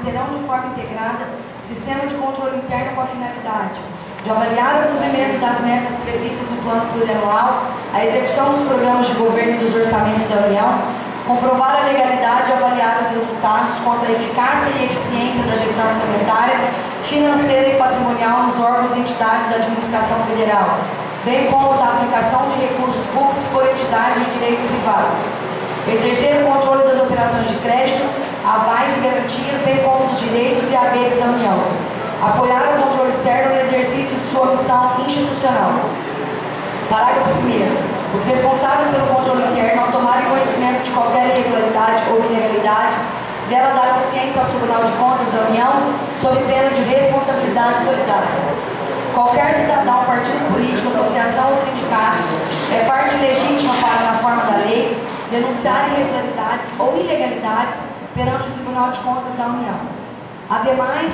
manterão de forma integrada sistema de controle interno com a finalidade de avaliar o cumprimento das metas previstas no plano plurianual, a execução dos programas de governo e dos orçamentos da União, comprovar a legalidade e avaliar os resultados quanto à eficácia e eficiência da gestão orçamentária, financeira e patrimonial nos órgãos e entidades da administração federal, bem como da aplicação de recursos públicos por entidades de direito privado. Exercer o controle das operações de créditos, avais e garantias, bem como dos direitos e haveres da União. Apoiar o controle externo no exercício de sua missão institucional. Parágrafo 1º. Os responsáveis pelo controle interno, ao tomarem conhecimento de qualquer irregularidade ou ilegalidade, dela darão ciência ao Tribunal de Contas da União, sob pena de responsabilidade solidária. Qualquer cidadão, partido político, associação ou sindicato é parte legítima para, na forma da lei, denunciar irregularidades ou ilegalidades perante o Tribunal de Contas da União. Ademais,